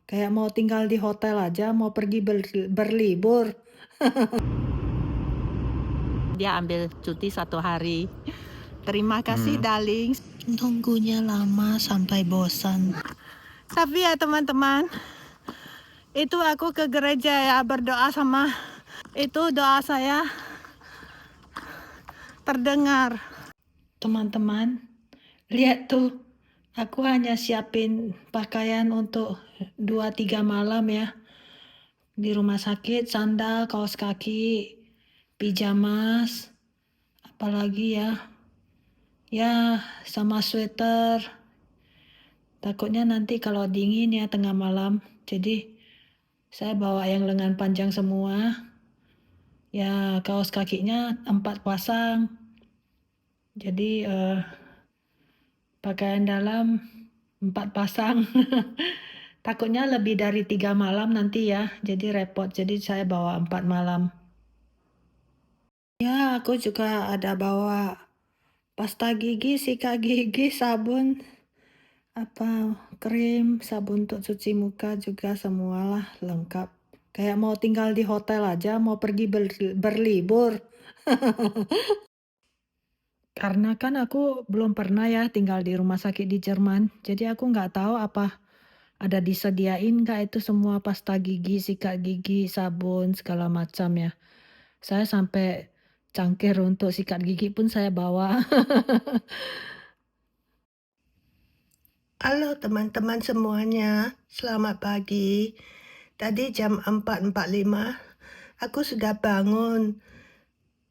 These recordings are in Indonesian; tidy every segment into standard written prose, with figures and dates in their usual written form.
Kayak mau tinggal di hotel aja, mau pergi berlibur. Dia ambil cuti 1 hari. Terima kasih, Hmm. darling. Tunggunya lama sampai bosan. Tapi ya teman-teman, itu aku ke gereja ya, berdoa sama itu doa saya terdengar. Teman-teman, lihat tuh, aku hanya siapin pakaian untuk 2-3 malam ya. Di rumah sakit, sandal, kaos kaki, pijamas, apalagi ya. Ya, sama sweater. Takutnya nanti kalau dingin ya tengah malam. Jadi saya bawa yang lengan panjang semua. Ya, kaos kakinya 4 pasang. Jadi pakaian dalam 4 pasang. Takutnya lebih dari 3 malam nanti ya. Jadi repot. Jadi saya bawa 4 malam. Ya, aku juga ada bawa pasta gigi, sikat gigi, sabun, krim, sabun untuk cuci muka juga semualah lengkap. Kayak mau tinggal di hotel aja, mau pergi berlibur. Karena kan aku belum pernah ya tinggal di rumah sakit di Jerman, jadi aku nggak tahu apa ada disediain nggak itu semua pasta gigi, sikat gigi, sabun, segala macam ya. Saya sampai cangkir untuk sikat gigi pun saya bawa. Halo teman-teman semuanya, selamat pagi. Tadi jam 4.45 aku sudah bangun.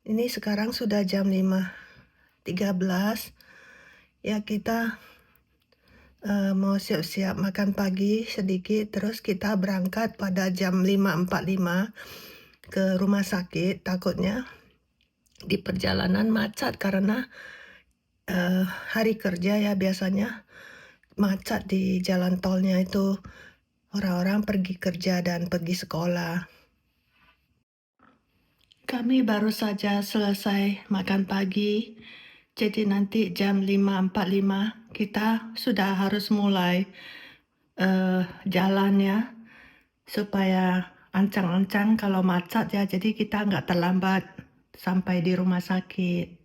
Ini sekarang sudah jam 5.13. Ya kita mau siap-siap makan pagi sedikit, terus kita berangkat pada jam 5.45 ke rumah sakit. Takutnya di perjalanan macet karena hari kerja ya biasanya macet di jalan tolnya itu. Orang-orang pergi kerja dan pergi sekolah. Kami baru saja selesai makan pagi, jadi nanti jam 5.45 kita sudah harus mulai jalan ya, supaya ancang-ancang kalau macet ya, jadi kita nggak terlambat sampai di rumah sakit.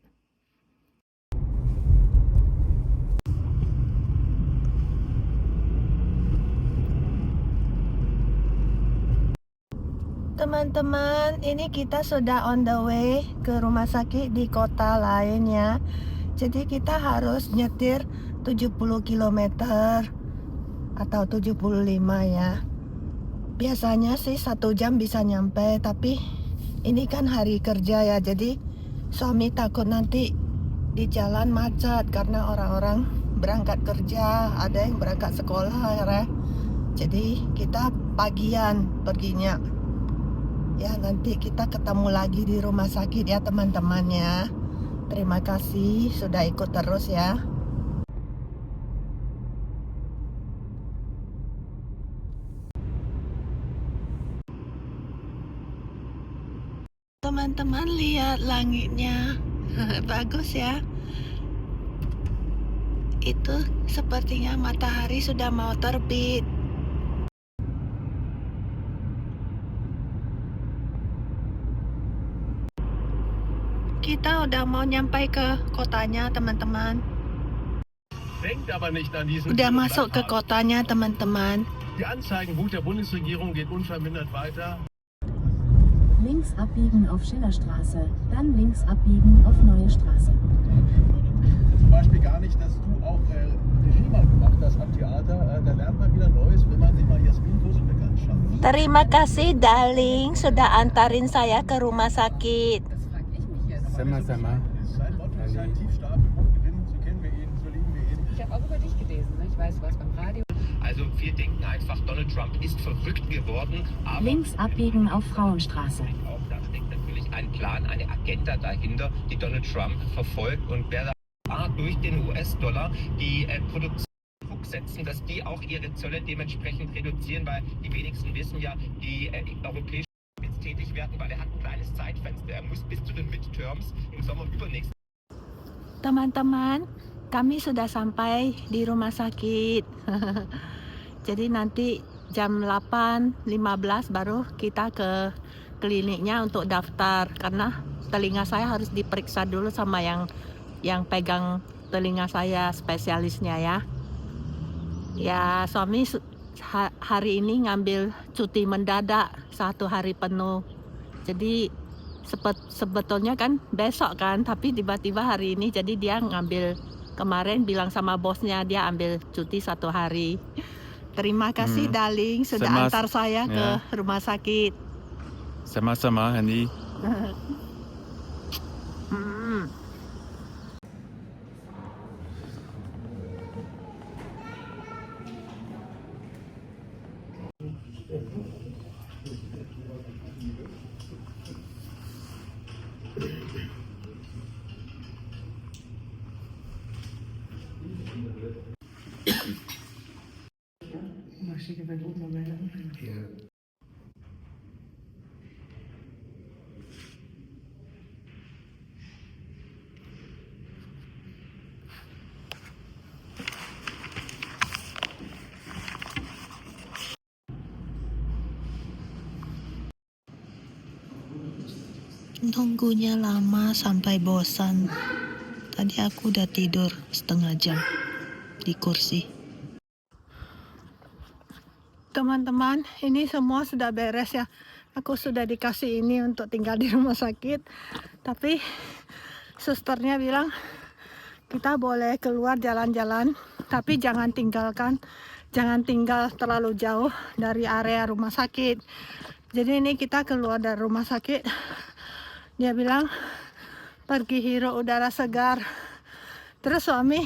Teman-teman, ini kita sudah on the way ke rumah sakit di kota lain ya. Jadi kita harus nyetir 70 km atau 75 ya. Biasanya sih 1 jam bisa nyampe, tapi ini kan hari kerja ya. Jadi suami takut nanti di jalan macet karena orang-orang berangkat kerja, ada yang berangkat sekolah ya. Jadi kita pagian perginya. Ya, nanti kita ketemu lagi di rumah sakit ya teman-teman ya. Terima kasih sudah ikut terus ya. Teman-teman lihat langitnya. Bagus ya. Itu sepertinya matahari sudah mau terbit. Kita udah mau nyampe ke kotanya teman-teman. Udah masuk ke kotanya teman-teman. Die Anzeigenbuch der Bundesregierung geht unvermindert weiter. Links abbiegen auf Schillerstraße, dann links abbiegen auf Neue Straße. Zum Beispiel gar nicht, dass du auch Regie mal gemacht hast am Theater. Da lernt man wieder Neues, wenn man sich mal Jasmin Koselbeck anschaut. Terima kasih, darling, sudah antarin saya ke rumah sakit. Das frage ich mich jetzt. Sama-sama. Es ist ein Motto, es ist ein Tiefstapel, gewinnen, so kennen wir ihn, so lieben wir ihn. Ich habe auch über dich gelesen. Ne? Ich weiß, du warst beim Radio. Also wir denken einfach, Donald Trump ist verrückt geworden, aber Links abbiegen auf Frauenstraße. auch da steckt natürlich ein Plan, eine Agenda dahinter, die Donald Trump verfolgt und wer da durch den US-Dollar die Produktion setzen, dass die auch ihre Zölle dementsprechend reduzieren, weil die wenigsten wissen ja, die europäischen jetzt tätig werden, weil er hat ein kleines Zeitfenster. Er muss bis zu den Midterms im Sommer übernächsten. Teman-teman, kami sudah sampai di rumah sakit. Jadi nanti jam 8.15 baru kita ke kliniknya untuk daftar, karena telinga saya harus diperiksa dulu sama yang pegang telinga saya, spesialisnya ya. Ya, suami hari ini ngambil cuti mendadak 1 hari penuh. Jadi sebetulnya kan besok kan, tapi tiba-tiba hari ini, jadi dia ngambil, kemarin bilang sama bosnya dia ambil cuti 1 hari. Terima kasih darling sudah antar saya ke rumah sakit. Sama-sama, Handy. Hmm. Nunggunya lama sampai bosan. Tadi aku udah tidur setengah jam di kursi. Teman-teman, ini semua sudah beres ya. Aku sudah dikasih ini untuk tinggal di rumah sakit. Tapi susternya bilang kita boleh keluar jalan-jalan, tapi jangan tinggal terlalu jauh dari area rumah sakit. Jadi ini kita keluar dari rumah sakit. Dia bilang pergi hirup udara segar. Terus suami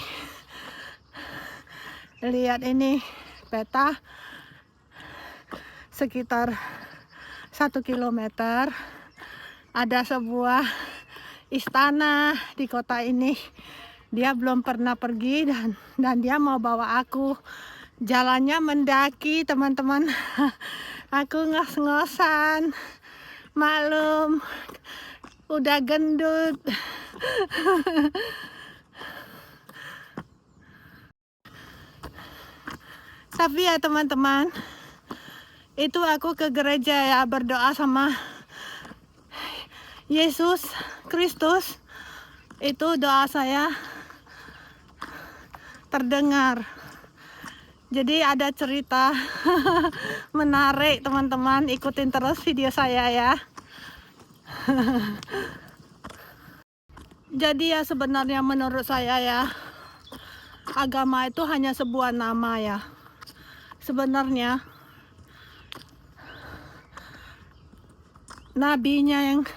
lihat ini peta, sekitar 1 kilometer ada sebuah istana di kota ini. Dia belum pernah pergi dan dia mau bawa aku. Jalannya mendaki, teman-teman. Aku ngos-ngosan, maklum, udah gendut. Tapi ya teman-teman, itu aku ke gereja ya, berdoa sama Yesus Kristus. Itu doa saya terdengar. Jadi ada cerita menarik, teman-teman, ikutin terus video saya ya. Jadi ya sebenarnya menurut saya ya, agama itu hanya sebuah nama ya. Sebenarnya nabinya yang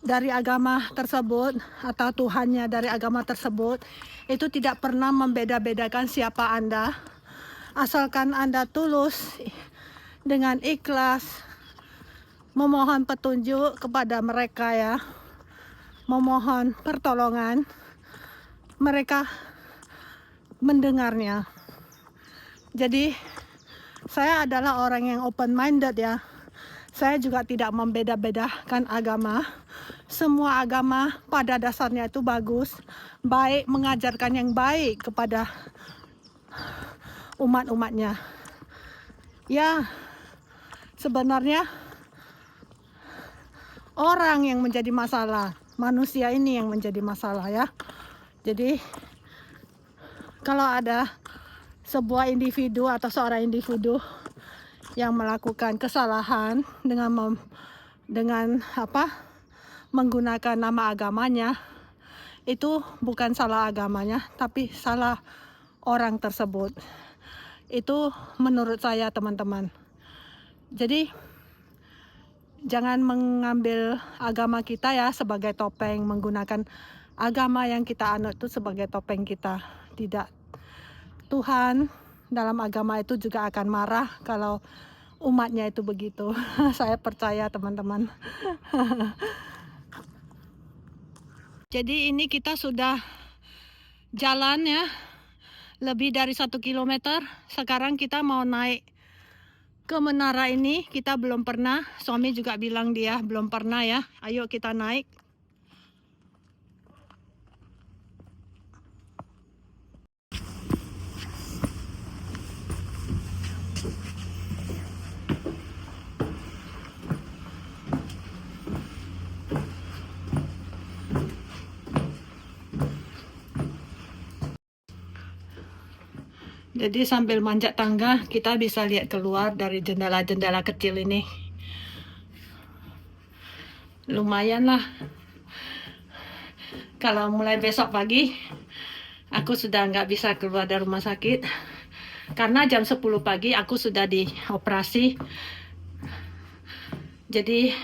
dari agama tersebut atau Tuhannya dari agama tersebut itu tidak pernah membeda-bedakan siapa Anda, asalkan Anda tulus dengan ikhlas memohon petunjuk kepada mereka ya, memohon pertolongan, mereka mendengarnya. Jadi saya adalah orang yang open minded ya. Saya juga tidak membeda-bedakan agama. Semua agama pada dasarnya itu bagus, baik, mengajarkan yang baik kepada umat-umatnya. Ya, sebenarnya orang yang menjadi masalah, manusia ini yang menjadi masalah ya. Jadi kalau ada sebuah individu atau seorang individu yang melakukan kesalahan dengan menggunakan nama agamanya, itu bukan salah agamanya, tapi salah orang tersebut. Itu menurut saya, teman-teman. Jadi jangan mengambil agama kita ya sebagai topeng, menggunakan agama yang kita anut itu sebagai topeng kita. Tidak. Tuhan dalam agama itu juga akan marah kalau umatnya itu begitu. Saya percaya, teman-teman. Jadi ini kita sudah jalan ya, lebih dari 1 kilometer. Sekarang kita mau naik ke menara ini. Kita belum pernah, suami juga bilang dia belum pernah ya. Ayo kita naik. Jadi sambil manjat tangga kita bisa lihat keluar dari jendela-jendela kecil ini. Lumayan lah. Kalau mulai besok pagi aku sudah nggak bisa keluar dari rumah sakit karena jam 10 pagi aku sudah dioperasi. Jadi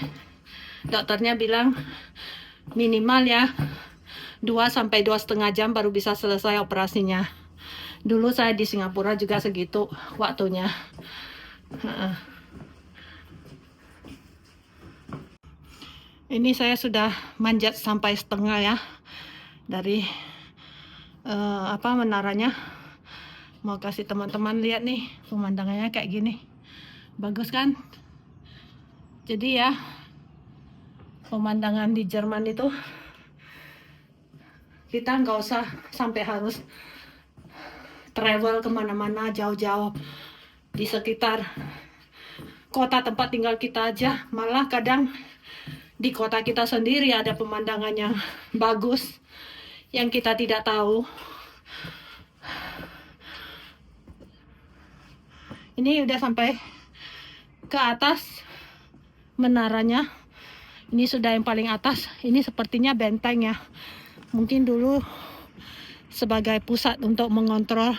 dokternya bilang minimal ya 2 sampai 2,5 jam baru bisa selesai operasinya. Dulu saya di Singapura juga segitu waktunya. Ini saya sudah manjat sampai setengah ya dari menaranya. Mau kasih teman-teman lihat nih pemandangannya kayak gini. Bagus kan? Jadi ya pemandangan di Jerman itu kita nggak usah sampai harus travel kemana-mana jauh-jauh, di sekitar kota tempat tinggal kita aja. Malah kadang di kota kita sendiri ada pemandangan yang bagus yang kita tidak tahu. Ini udah sampai ke atas menaranya. Ini sudah yang paling atas. Ini sepertinya benteng ya. Mungkin dulu sebagai pusat untuk mengontrol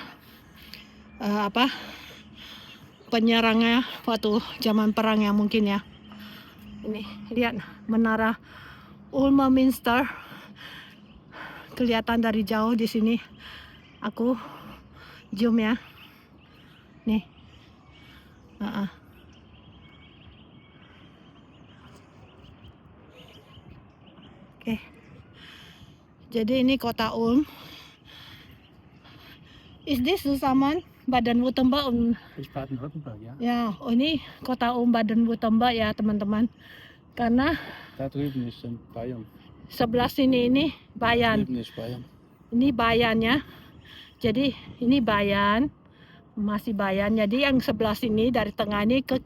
penyerangnya waktu zaman perang ya mungkin ya. Ini lihat menara Ulmerminster kelihatan dari jauh di sini. Aku zoom ya. Nih. Oke. Jadi ini kota Ulm. Is this Zusammen Baden-Württemberg? Ich Baden-Württemberg, ja. Ya, ini kota Ulm Baden-Württemberg ya teman-teman. Karena Da drüben ist Bayern. sebelah sini ini Bayern. Drüben ist Bayern. Ini Bayan ya. Jadi ini Bayan, masih Bayan. Jadi yang sebelah sini dari tengah ini ke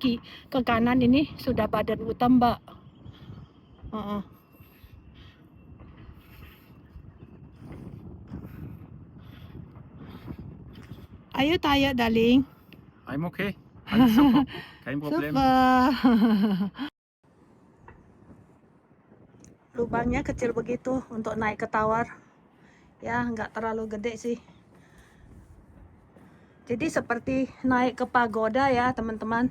kanan ini sudah Baden-Württemberg. Are you tired, darling? I'm okay. Alles super. Kein Problem. Super. Lubangnya kecil begitu untuk naik ke tower. Ya, nggak terlalu gede sih. Jadi seperti naik ke pagoda ya, teman-teman.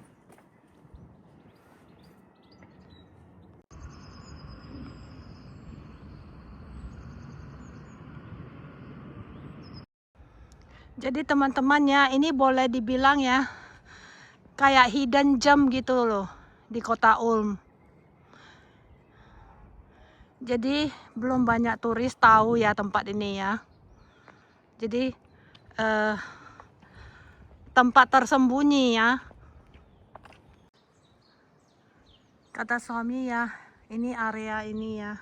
Jadi teman-teman ya, ini boleh dibilang ya kayak hidden gem gitu loh di kota Ulm. Jadi belum banyak turis tahu ya tempat ini ya. Jadi tempat tersembunyi ya. Kata suami ya, ini area ini ya.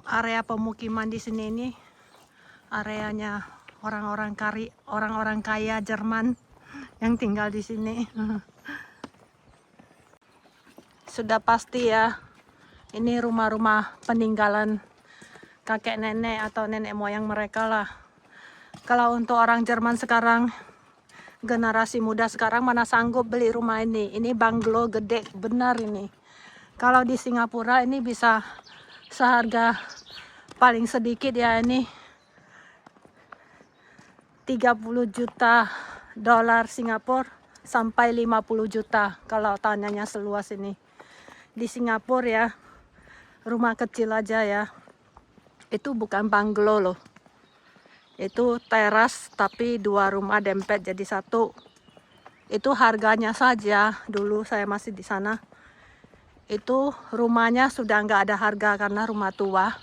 Area pemukiman di sini ini areanya orang-orang kaya Jerman yang tinggal di sini. Sudah pasti ya, ini rumah-rumah peninggalan kakek nenek atau nenek moyang mereka lah. Kalau untuk orang Jerman sekarang, generasi muda sekarang mana sanggup beli rumah ini. Ini banglo gede benar ini. Kalau di Singapura ini bisa seharga paling sedikit ya ini 30 juta dolar Singapura sampai 50 juta kalau tanahnya seluas ini. Di Singapura ya, rumah kecil aja ya, itu bukan banglo loh. Itu teras tapi 2 rumah dempet jadi 1. Itu harganya saja, dulu saya masih di sana. Itu rumahnya sudah nggak ada harga karena rumah tua.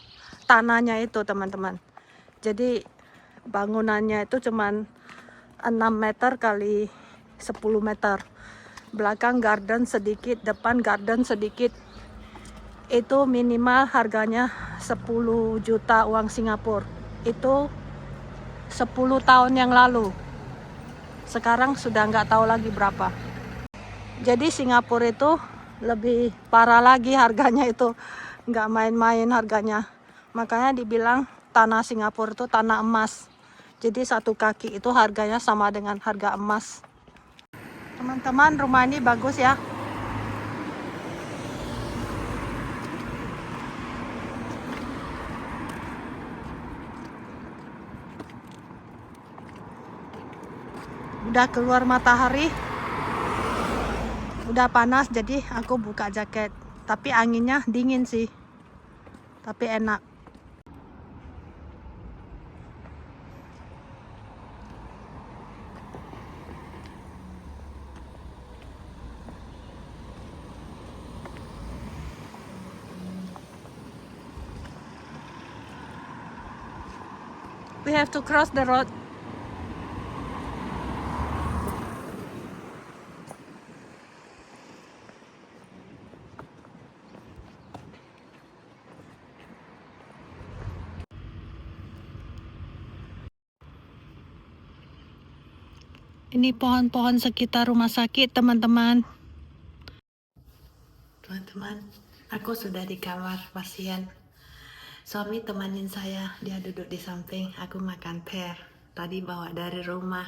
Tanahnya itu teman-teman. Jadi bangunannya itu cuman 6 meter kali 10 meter. Belakang garden sedikit, depan garden sedikit. Itu minimal harganya 10 juta uang Singapura. Itu 10 tahun yang lalu. Sekarang sudah nggak tahu lagi berapa. Jadi Singapura itu lebih parah lagi harganya itu. Nggak main-main harganya. Makanya dibilang tanah Singapura itu tanah emas. Jadi satu kaki itu harganya sama dengan harga emas. Teman-teman, rumah ini bagus ya. Udah keluar matahari. Udah panas, jadi aku buka jaket. Tapi anginnya dingin sih. Tapi enak. We have to cross the road. Ini pohon-pohon sekitar rumah sakit, teman-teman. Teman-teman, aku sudah di kamar pasien. Suami temanin saya, dia duduk di samping. Aku makan pear. Tadi bawa dari rumah.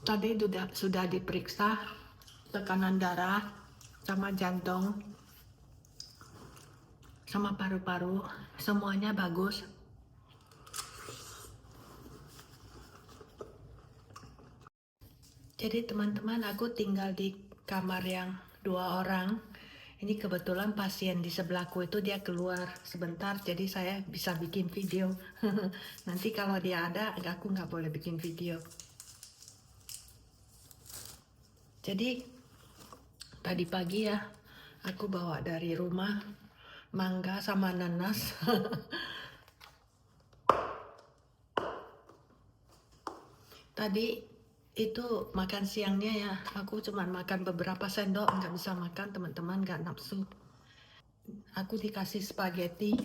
Tadi sudah diperiksa tekanan darah, sama jantung, sama paru-paru, semuanya bagus. Jadi teman-teman, aku tinggal di kamar yang 2 orang. Ini kebetulan pasien di sebelahku itu dia keluar sebentar, jadi saya bisa bikin video. Nanti kalau dia ada, aku nggak boleh bikin video. Jadi tadi pagi ya, aku bawa dari rumah mangga sama nanas. Tadi itu makan siangnya ya, aku cuma makan beberapa sendok, nggak bisa makan teman-teman, nggak nafsu. Aku dikasih spaghetti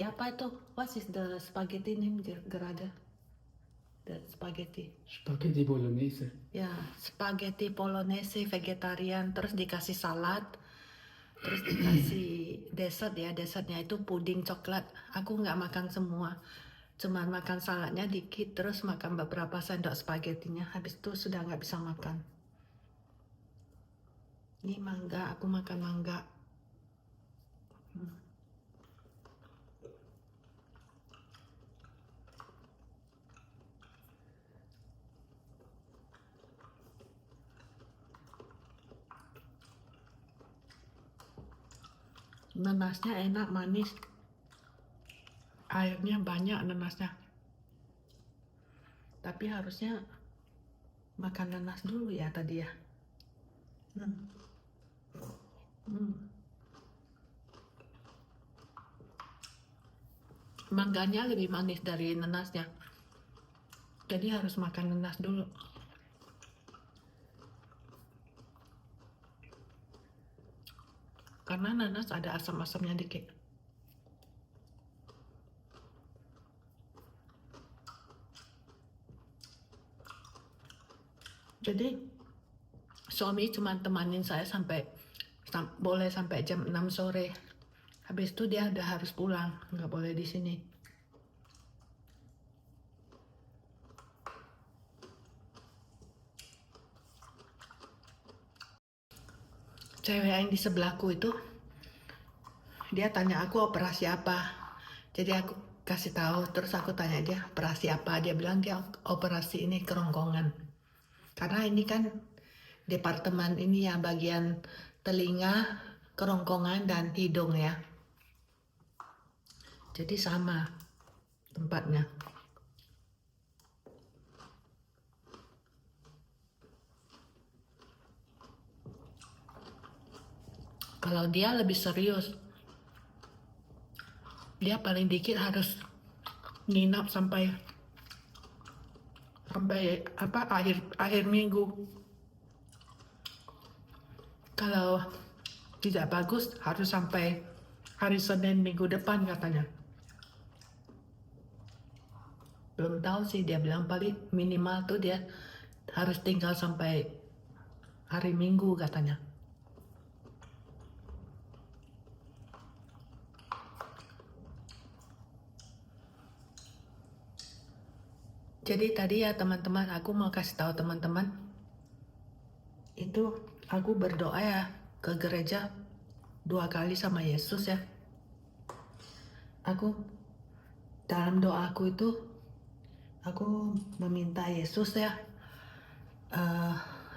apa itu? What is the spaghetti name, Gerada? The spaghetti. Spaghetti Bolognese. Ya, spaghetti bolognese vegetarian, terus dikasih salad, terus dikasih dessert ya, dessertnya itu puding coklat. Aku nggak makan semua, cuman makan saladnya dikit, terus makan beberapa sendok spagettinya, habis itu sudah nggak bisa makan. Ini mangga, aku makan mangga. Nanasnya enak, manis. Airnya banyak nanasnya. Tapi harusnya makan nanas dulu ya tadi ya. Mangganya lebih manis dari nanasnya. Jadi harus makan nanas dulu. Karena nanas ada asam-asamnya dikit. Jadi suami cuma temanin saya boleh sampai jam 6 sore. Habis itu dia udah harus pulang, nggak boleh di sini. Cewek yang di sebelahku itu, dia tanya aku operasi apa. Jadi aku kasih tahu, terus aku tanya dia operasi apa. Dia bilang dia operasi ini kerongkongan. Karena ini kan departemen ini ya, bagian telinga, kerongkongan, dan hidung ya. Jadi sama tempatnya. Kalau dia lebih serius, dia paling dikit harus nginap sampai akhir minggu. Kalau tidak bagus harus sampai hari Senin minggu depan katanya. Belum tahu sih, dia bilang paling minimal tuh dia harus tinggal sampai hari Minggu katanya. Jadi tadi ya teman-teman, aku mau kasih tahu teman-teman, itu aku berdoa ya ke gereja 2 kali sama Yesus ya. Aku dalam doaku itu aku meminta Yesus ya.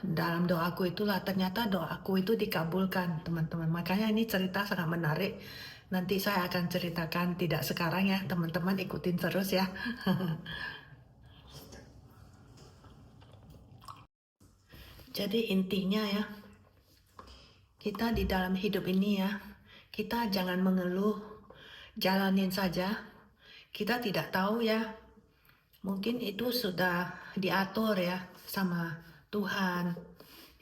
Dalam doaku itulah ternyata doaku itu dikabulkan teman-teman. Makanya ini cerita sangat menarik. Nanti saya akan ceritakan, tidak sekarang ya teman-teman, ikutin terus ya. Jadi intinya ya, kita di dalam hidup ini ya, kita jangan mengeluh, jalanin saja. Kita tidak tahu ya, mungkin itu sudah diatur ya sama Tuhan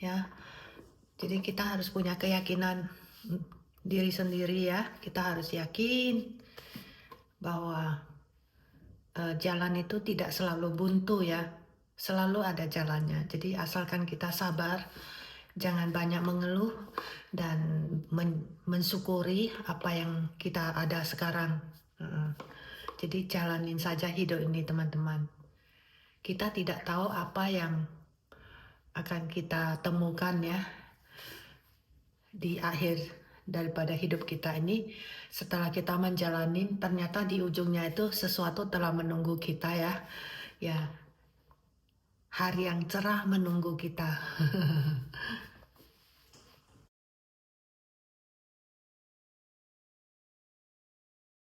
ya. Jadi kita harus punya keyakinan diri sendiri ya. Kita harus yakin bahwa jalan itu tidak selalu buntu ya. Selalu ada jalannya. Jadi asalkan kita sabar, jangan banyak mengeluh dan mensyukuri apa yang kita ada sekarang. Jadi jalanin saja hidup ini teman-teman. Kita tidak tahu apa yang akan kita temukan ya di akhir daripada hidup kita ini. Setelah kita menjalani, ternyata di ujungnya itu sesuatu telah menunggu kita ya. Ya, hari yang cerah menunggu kita.